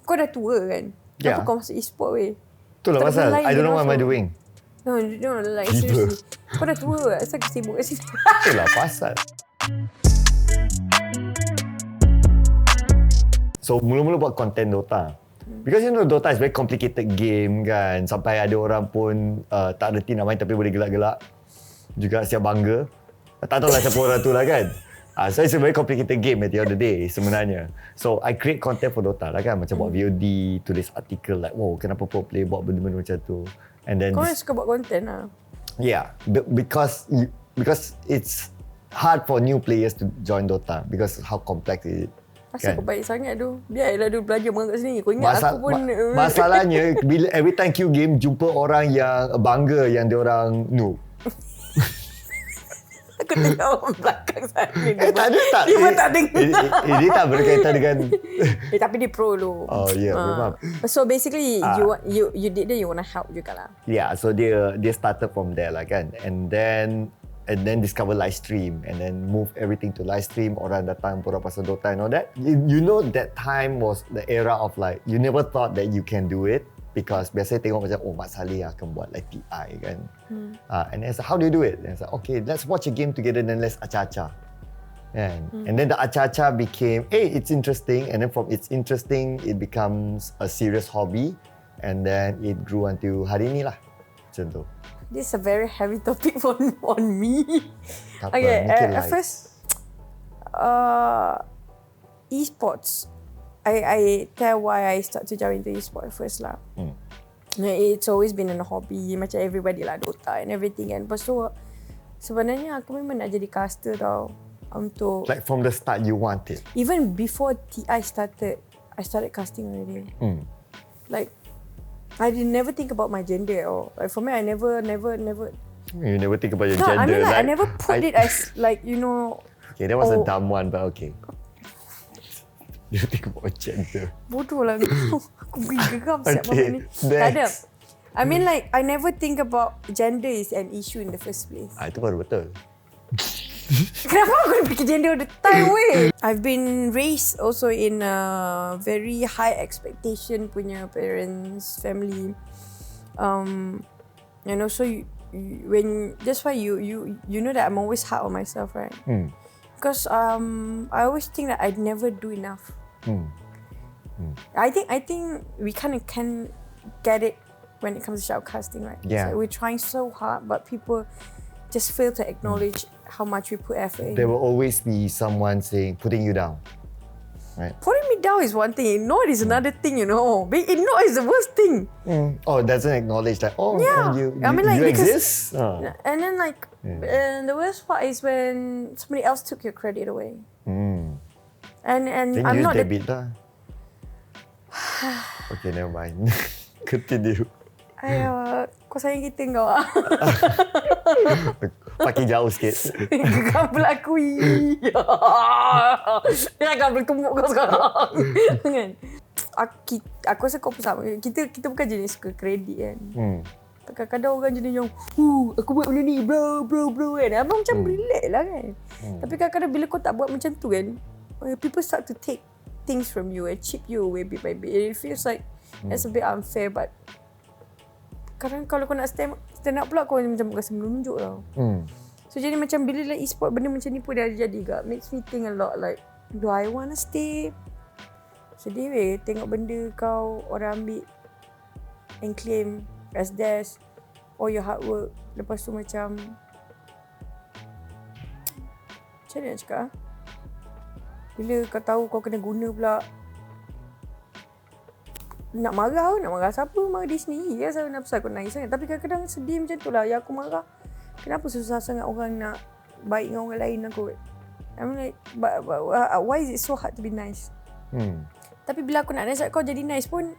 kau dah tua kan. Kenapa kau masuk e-sport weh? Itulah pasal. I don't know what am I doing. No, like seriously. Kau dah tua, asal kau sibuk kat sini? Itulah pasal. So, mula-mula buat konten Dota. Because you know Dota is very complicated game kan. Sampai ada orang pun tak reti nak main tapi boleh gelak-gelak. Juga siap bangga. Tak tahulah siapa orang tu lah kan. So it's a very complicated game at the end of the day sebenarnya. So I create content for Dota lah kan. Macam buat VOD, tulis artikel like, wow kenapa pro player buat benda-benda macam tu. And then kau suka buat konten lah. Yeah, because it's hard for new players to join Dota because how complex it is. Asal kau baik sangat tu. Biarlah dia belajar kat sini. Kau ingat aku pun... Masalahnya, bila every time queue game, jumpa orang yang bangga yang dia orang noob. Aku tengok orang belakang sana. Tak. Dia pun tak dengar. Dia tak berkaitan dengan... tapi dia pro tu. Oh, yeah. Memang. So basically, you did that, you want to help juga lah. Yeah, so dia started from there lah kan. And then discover live stream and then move everything to live stream. Orang datang pura pasal Dota and all that. You know that time was the era of like you never thought that you can do it because biasanya tengok macam Mat Saleh akan buat like TI kan. And then I said, how do you do it? And I said, okay, let's watch a game together then let's acha-acha. And then the acha-acha became, hey, it's interesting, and then from it's interesting it becomes a serious hobby and then it grew until hari ni lah. Macam tu. This is a very heavy topic on me. Okay, at first, esports. I tell why I start to jump into esports first lah. It's always been a hobby, macam everybody lah Dota and everything kan. Lepas tu sebenarnya aku memang nak jadi caster tau. Untuk like from the start you want it. Even before TI started, I started casting already. Like I never think about my gender or like for me I never. You never think about your no, gender. I mean like, like, I never put it as like you know. Okay, that was a dumb one, but okay. You think about gender. Bodoh lah kau. Aku geram siap malam ni. Tak ada. I mean like I never think about gender is an issue in the first place. Itu baru betul. Kenapa aku nak fikir gender all the time weh? I've been raised also in a very high expectation punya parents, family. You know, so when that's why you know that I'm always hard on myself, right? Because I always think that I'd never do enough. I think we kind of can get it when it comes to shoutcasting, right? Yeah. So we're trying so hard, but people just fail to acknowledge how much we put effort in. There will always be someone putting you down, right? Putting me down is one thing. Ignored is another thing, you know. Being ignored is the worst thing. Oh, it doesn't acknowledge that. Oh, yeah. you because, exist. And then like, and the worst part is when somebody else took your credit away. And then I'm use not debit lah. Okay, never mind. Continue. Kau sayang kita kau. Pakai jauh sikit. Kau belakui. Dia akan bertumbuk kau sekarang. Kan? Aku rasa kau pun sama. Kita bukan jenis suka kredit kan. Kadang-kadang orang jenis yang aku buat benda ni bro kan. Abang macam relax lah kan. Tapi kadang-kadang bila kau tak buat macam tu kan, people start to take things from you and chip you away bit by bit. It feels like it's a bit unfair, but kadang kalau kau nak stand up pula kau macam rasa menunjuk tau. So jadi macam bila like e-sport benda macam ni pun dah jadi gak. Makes me think a lot like, do I want to stay? Sedih weh tengok benda kau orang ambil and claim as theirs all your hard work. Lepas tu macam mana nak cakap? Bila kau tahu kau kena guna pula, nak marah siapa? Marah diri sendiri ya, saya nak pasal aku nangis sangat. Tapi kadang-kadang sedih macam tu lah. Yang aku marah, kenapa susah sangat orang nak baik dengan orang lain aku? I mean like, but why is it so hard to be nice? Tapi bila aku nak nasihat kau jadi nice pun,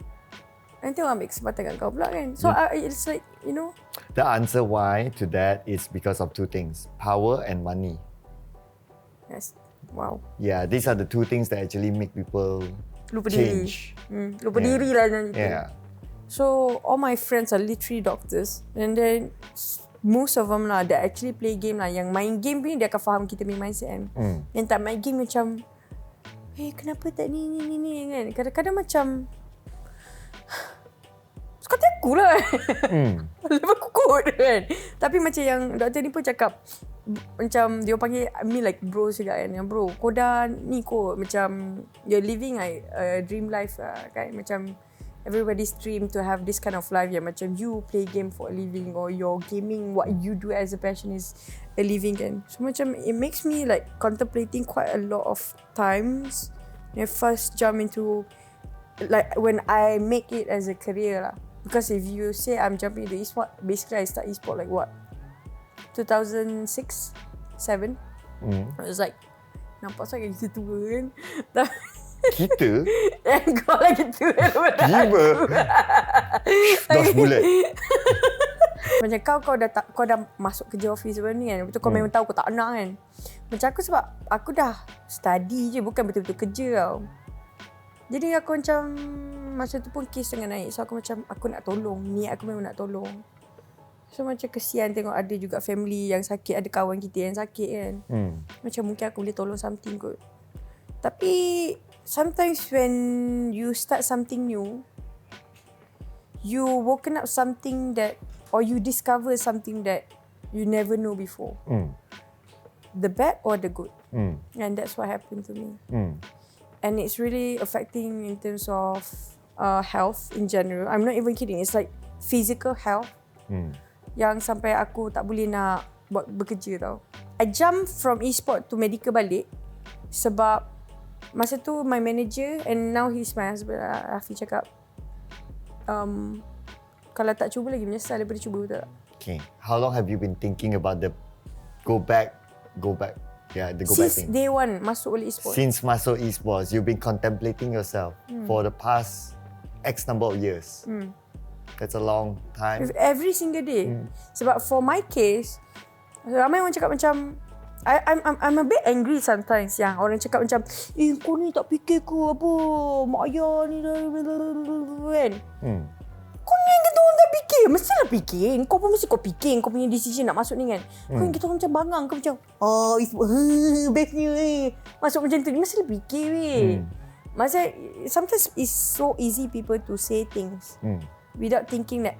nanti orang ambil kesempatan kat kau pula kan. So it's like, you know. The answer why to that is because of two things. Power and money. Yes. Wow. Yeah, these are the two things that actually make people lupa change. Diri. Lupa diri lah macam tu. Yeah. So all my friends are literally doctors, and then most of them lah that actually play game lah, yang main game ni dia akan faham kita punya mindset kan. Yang tak main game macam, kenapa tak ni kan. Kadang-kadang macam suka hati aku lah. Lepas aku kot kan. Tapi macam yang doktor ni pun cakap, macam dia panggil me like bro juga kan. Yang bro, kau dah ni kot, macam you're living a dream life lah kan. Macam everybody's dream to have this kind of life yang macam you play game for a living, or your gaming, what you do as a passion is a living kan. So macam it makes me like contemplating quite a lot of times when I first jump into, like when I make it as a career lah. Because if you say I'm jumping into e-sport, basically I start e-sport like what, 2006, 7. I was like, nampak saya gitu tua kan. Kita? Kau lagi tua daripada aku. Dah bulat. Macam kau dah masuk kerja office sebelum ni kan. Betul kau memang tahu kau tak nak kan. Macam aku sebab aku dah study je, bukan betul-betul kerja tau. Jadi aku macam masa tu pun kes tengah naik. So aku macam aku nak tolong. Niat aku memang nak tolong. So macam kesian tengok ada juga family yang sakit, ada kawan kita yang sakit kan. Macam mungkin aku boleh tolong something kot. Tapi sometimes when you start something new, you woken up something that, or you discover something that you never know before. The bad or the good. And that's what happened to me. And it's really affecting in terms of health in general. I'm not even kidding. It's like physical health. Yang sampai aku tak boleh nak buat bekerja tau. I jump from e-sport to medical balik sebab masa tu my manager, and now he's my husband, Rafi cakap, kalau tak cuba lagi menyesal daripada cuba, betul tak? Okay. How long have you been thinking about the go back? Yeah, the go back thing. Since day one masuk balik e-sport. Since masuk e-sports, you've been contemplating yourself for the past X number of years. That's a long time. Every single day. Sebab for my case, ramai orang cakap macam, I'm a bit angry sometimes yang orang cakap macam, kau ni tak fikir ke apa, mak ayah ni kan. Kau ni yang kata orang tak fikir, mestilah fikir. Kau pun mesti kau fikir, kau punya decision nak masuk ni kan. Kau yang kata orang macam bangang, kau macam, bestnya masuk macam tu, mestilah fikir weh. Maksudnya, sometimes it's so easy people to say things without thinking that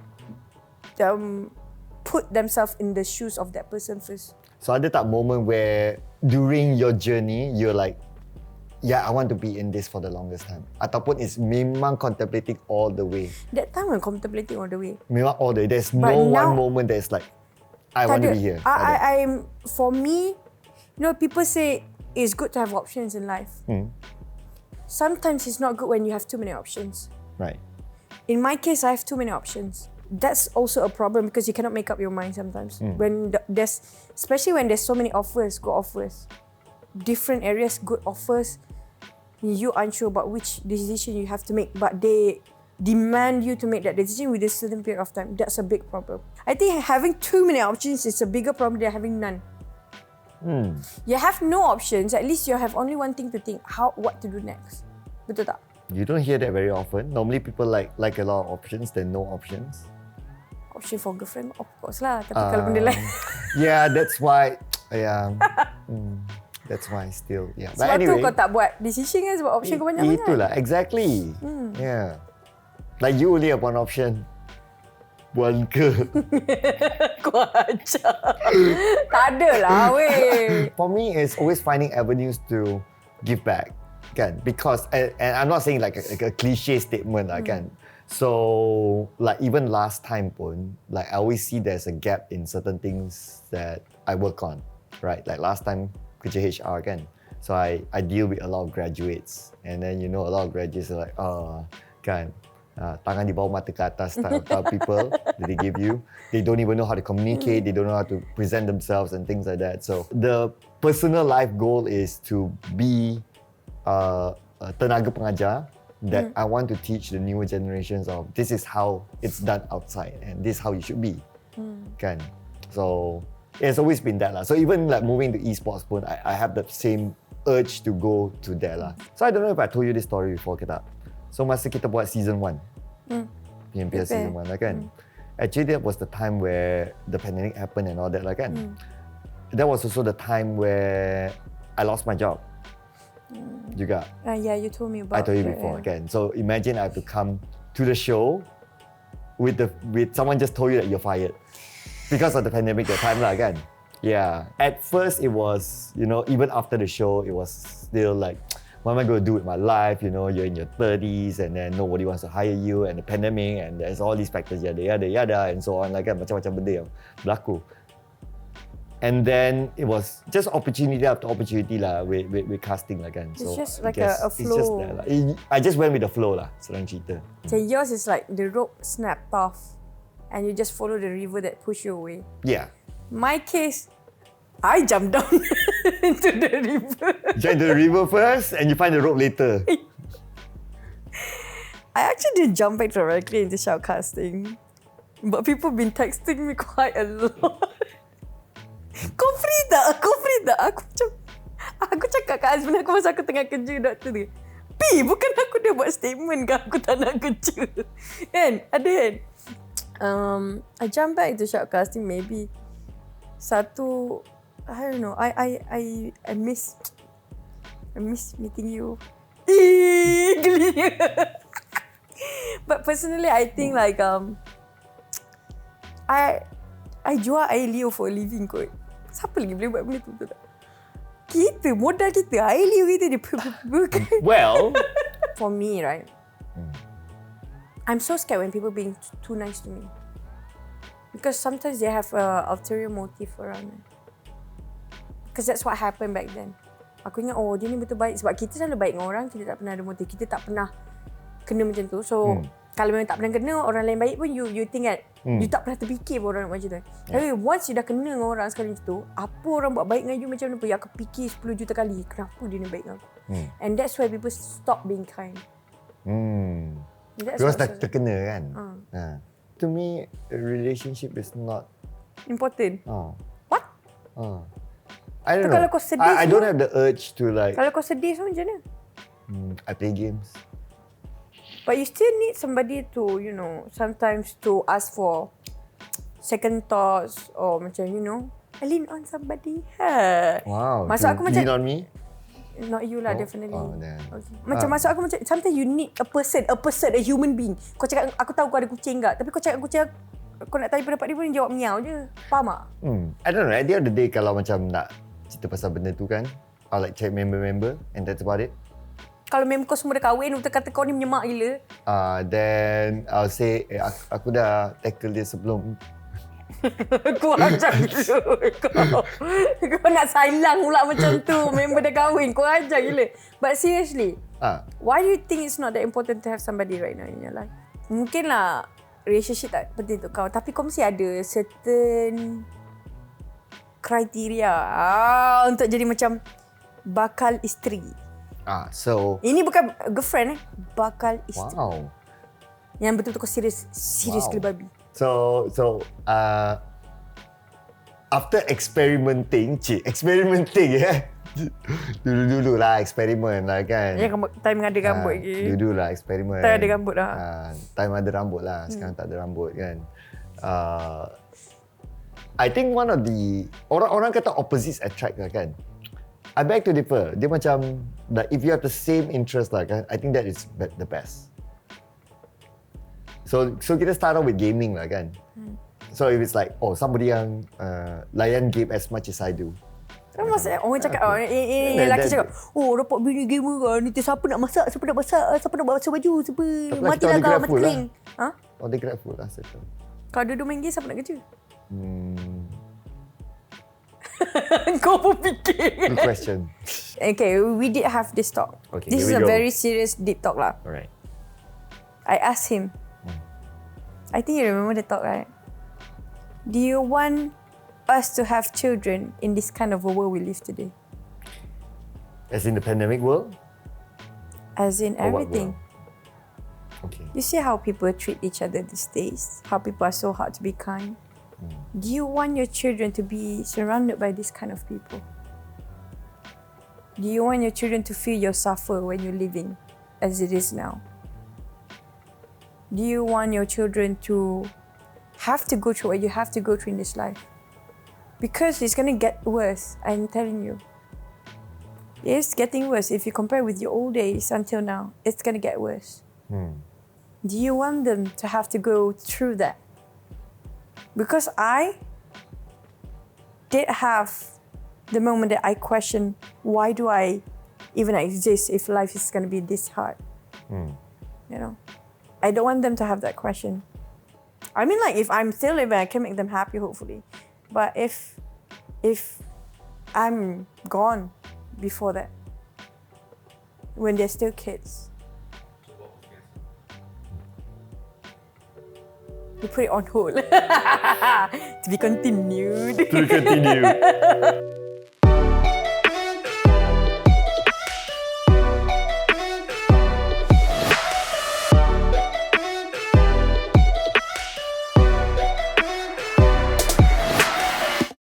put themselves in the shoes of that person first. So ada tak moment where during your journey you're like, yeah, I want to be in this for the longest time? Ataupun it's memang contemplating all the way? That time I'm contemplating all the way. Memang all the way. There's But no now, one moment that's like, I want to be here. I'm for me, you know, people say it's good to have options in life. Sometimes it's not good when you have too many options. Right. In my case, I have too many options. That's also a problem because you cannot make up your mind sometimes. When especially when there's so many offers, good offers, different areas, good offers, you unsure about which decision you have to make, but they demand you to make that decision within a certain period of time. That's a big problem. I think having too many options is a bigger problem than having none. You have no options, at least you have only one thing to think, what to do next. Betul tak? You don't hear that very often. Normally people like a lot of options than no options. Option for girlfriend, of course lah. Tapi kalau benda lain. Yeah, that's why. Yeah. That's why still. Yeah. Sebab but anyway, tu kau tak buat decision kan sebab option kau banyak sangat. Itulah, exactly. Yeah. Like you only have one option. One ke? Kau ajar. Tak ada lah weh. For me, it's always finding avenues to give back. Kan? Because, and I'm not saying like a cliche statement lah kan. So, like even last time pun, like I always see there's a gap in certain things that I work on, right? Like last time kerja HR kan. So I deal with a lot of graduates, and then you know a lot of graduates are like, kan, tangan di bawah mata ke atas type of people that they give you. They don't even know how to communicate. They don't know how to present themselves and things like that. So the personal life goal is to be tenaga pengajar that I want to teach the newer generations of this is how it's done outside and this is how you should be. Kan? So it's always been that lah. So even like moving to esports pun, I have that same urge to go to that lah. So I don't know if I told you this story before ke tak. So masa kita buat season 1, PMPL season 1 lah kan. Actually that was the time where the pandemic happened and all that lah kan. That was also the time where I lost my job. Juga. Yeah, you told me about. I told you before, kan. So imagine I have to come to the show with someone just told you that you're fired because of the pandemic that time lah kan. Yeah. At first, it was, even after the show, it was still like, what am I going to do with my life? You're in your 30s and then nobody wants to hire you and the pandemic and there's all these factors, yada, and so on. Like, macam-macam benda yang berlaku. And then it was just opportunity after opportunity lah with casting lah kan. It's so just like a flow. It's just that lah. I just went with the flow lah, senang cerita. So yours is like the rope snapped off and you just follow the river that push you away. Yeah. My case, I jumped down into the river. Jump into the river first and you find the rope later. I actually didn't jump back directly into shoutcasting. But people been texting me quite a lot. Kau free tak? Aku cakap kat husband aku masa aku tengah kerja doktor dia. Bukan aku dia buat statement ke aku tak nak kerja. Kan? Ada kan? I jump back into shoutcasting maybe satu, I don't know. I miss meeting you. Gelinya. But personally, I think like I jual air Leo for a living kot. Siapa lagi boleh buat benda tu tak? Kita, modal kita, air Leo kita dia. Well, for me, right? I'm so scared when people being too nice to me. Because sometimes they have a ulterior motive around it. Because that's what happened back then. Aku ingat, dia ni betul baik. Sebab kita selalu baik dengan orang, kita tak pernah ada motif. Kita tak pernah kena macam tu. So, kalau memang tak pernah kena, orang lain baik pun you think that you tak pernah terfikir pun orang macam tu. Tapi once you dah kena dengan orang sekali macam tu, apa orang buat baik dengan you macam mana pun, you akan fikir 10 juta kali, kenapa dia ni baik dengan aku. And that's why people stop being kind. Because dah terkena kan. To me, a relationship is not important. What? I don't know. Kalau kau sedih I don't have the urge to like. Kalau kau sedih macam mana? I play games. But you still need somebody to, sometimes to ask for second thoughts or macam, I lean on somebody. Wow. Maksud aku macam lean on me? Not you lah, definitely. Then. Okay. Macam maksud aku macam sometimes you need a person, a human being. Kau cakap aku tahu kau ada kucing tak, tapi kau cakap kucing kau nak tanya pendapat dia pun jawab miau je. Faham tak? I don't know. At the end of the day, kalau macam nak cerita pasal benda tu kan, I'll like check member and that's about it. Kalau memang kau semua dah kahwin, betul kata kau ni menyemak gila. Then I'll say, aku dah tackle dia sebelum. Kau ajar gila kau. Kau nak silang pula macam tu. Member dah kahwin, kau ajar gila. But seriously, why do you think it's not that important to have somebody right now in your life? Mungkin lah relationship tak penting untuk kau, tapi kau mesti ada certain kriteria untuk jadi macam bakal isteri. So ini bukan girlfriend bakal isteri. Wow. Yang betul-betul kau serius gila babi. So after experimenting dulu lah eksperimen lah kan. Ya, time ada rambut lagi. Dulu lah eksperimen. Time ada rambut dah. Time ada rambut lah. Sekarang tak ada rambut kan. I think one of the orang kata opposites attract lah kan. I beg to differ. Dia macam like if you have the same interest lah kan, I think that is the best. So kita start off with gaming lah kan. So if it's like somebody yang layan game as much as I do. Kan masa orang cakap lelaki cakap, dapat bini gamer kan, ni siapa nak masak, siapa nak basuh baju, siapa matilah kau, mati kering. Dia grateful lah settle. Kalau duduk main game, siapa nak kerja? Kau pun fikir. Good question. Okay, we did have this talk. Okay, this is a very serious deep talk lah. Alright. I asked him. I think you remember the talk, right? Do you want us to have children in this kind of a world we live today? As in the pandemic world? As in everything. Okay. You see how people treat each other these days? How people are so hard to be kind? Do you want your children to be surrounded by this kind of people? Do you want your children to feel your suffer when you're living as it is now? Do you want your children to have to go through what you have to go through in this life? Because it's going to get worse, I'm telling you. It's getting worse. If you compare with your old days until now, it's going to get worse. Do you want them to have to go through that? Because I did have the moment that I question, why do I even exist if life is going to be this hard? You know, I don't want them to have that question. I mean, like, if I'm still living, I can make them happy, hopefully. But if I'm gone before that, when they're still kids, you put it on hold. To be continued. To continue.